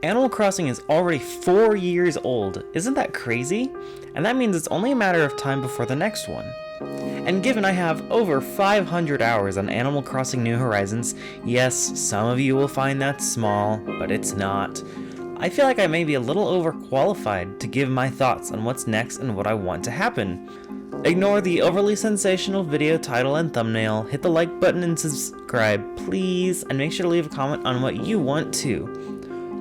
Animal Crossing is already 4 years old. Isn't that crazy? And that means it's only a matter of time before the next one. And given I have over 500 hours on Animal Crossing New Horizons, yes, some of you will find that small, but it's not. I feel like I may be a little overqualified to give my thoughts on what's next and what I want to happen. Ignore the overly sensational video title and thumbnail, hit the like button and subscribe, please, and make sure to leave a comment on what you want too.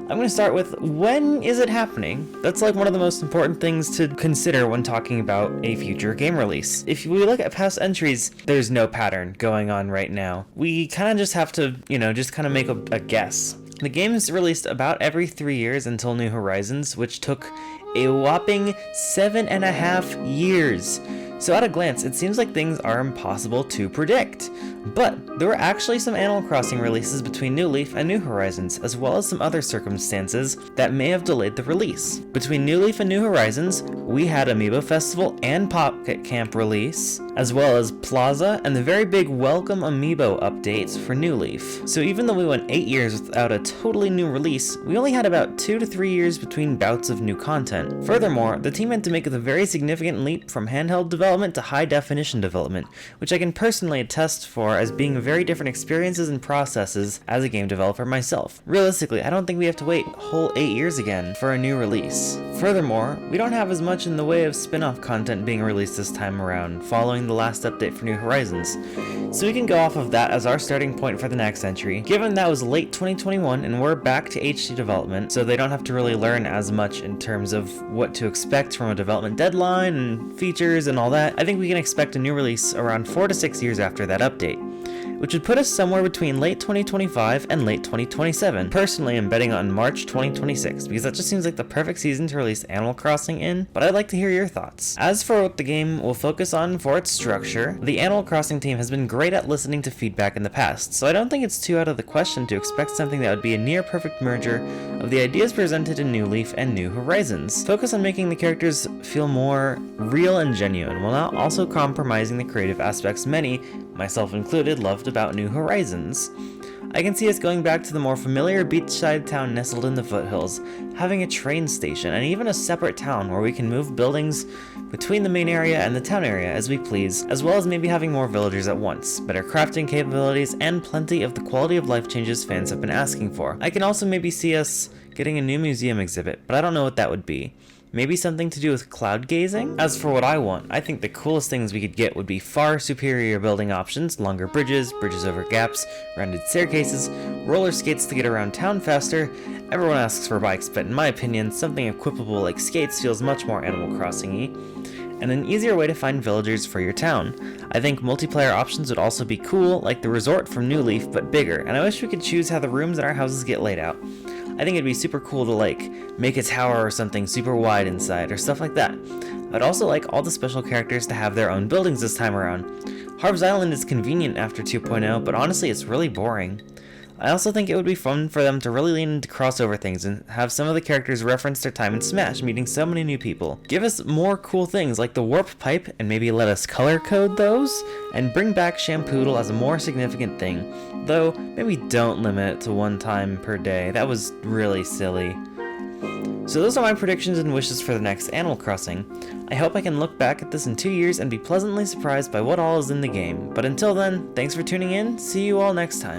I'm going to start with, when is it happening? That's like one of the most important things to consider when talking about a future game release. If we look at past entries, there's no pattern going on right now. We kind of just have to, just kind of make a guess. The game is released about every 3 years until New Horizons, which took a whopping 7.5 years. So at a glance, it seems like things are impossible to predict. But there were actually some Animal Crossing releases between New Leaf and New Horizons, as well as some other circumstances that may have delayed the release. Between New Leaf and New Horizons, we had Amiibo Festival and Pocket Camp release, as well as Plaza and the very big Welcome Amiibo updates for New Leaf. So even though we went 8 years without a totally new release, we only had about 2 to 3 years between bouts of new content. Furthermore, the team had to make the very significant leap from handheld development to high definition development, which I can personally attest for as being very different experiences and processes as a game developer myself. Realistically, I don't think we have to wait a whole 8 years again for a new release. Furthermore, we don't have as much in the way of spin-off content being released this time around, following the last update for New Horizons. So we can go off of that as our starting point for the next entry, given that was late 2021 and we're back to HD development, so they don't have to really learn as much in terms of what to expect from a development deadline and features and all that. I think we can expect a new release around 4 to 6 years after that update, which would put us somewhere between late 2025 and late 2027. Personally, I'm betting on March 2026, because that just seems like the perfect season to release Animal Crossing in, but I'd like to hear your thoughts. As for what the game will focus on for its structure, the Animal Crossing team has been great at listening to feedback in the past, so I don't think it's too out of the question to expect something that would be a near perfect merger of the ideas presented in New Leaf and New Horizons. Focus on making the characters feel more real and genuine, while not also compromising the creative aspects many, myself included, loved about New Horizons. I can see us going back to the more familiar beachside town nestled in the foothills, having a train station, and even a separate town where we can move buildings between the main area and the town area as we please, as well as maybe having more villagers at once, better crafting capabilities, and plenty of the quality of life changes fans have been asking for. I can also maybe see us getting a new museum exhibit, but I don't know what that would be. Maybe something to do with cloud gazing? As for what I want, I think the coolest things we could get would be far superior building options, longer bridges, bridges over gaps, rounded staircases, roller skates to get around town faster. Everyone asks for bikes, but in my opinion, something equipable like skates feels much more Animal Crossing-y, and an easier way to find villagers for your town. I think multiplayer options would also be cool, like the resort from New Leaf, but bigger, and I wish we could choose how the rooms in our houses get laid out. I think it'd be super cool to make a tower or something super wide inside, or stuff like that. I'd also like all the special characters to have their own buildings this time around. Harb's Island is convenient after 2.0, but honestly it's really boring. I also think it would be fun for them to really lean into crossover things and have some of the characters reference their time in Smash, meeting so many new people. Give us more cool things like the warp pipe, and maybe let us color code those, and bring back Shampoodle as a more significant thing. Though, maybe don't limit it to 1 time per day. That was really silly. So those are my predictions and wishes for the next Animal Crossing. I hope I can look back at this in 2 years and be pleasantly surprised by what all is in the game. But until then, thanks for tuning in, see you all next time.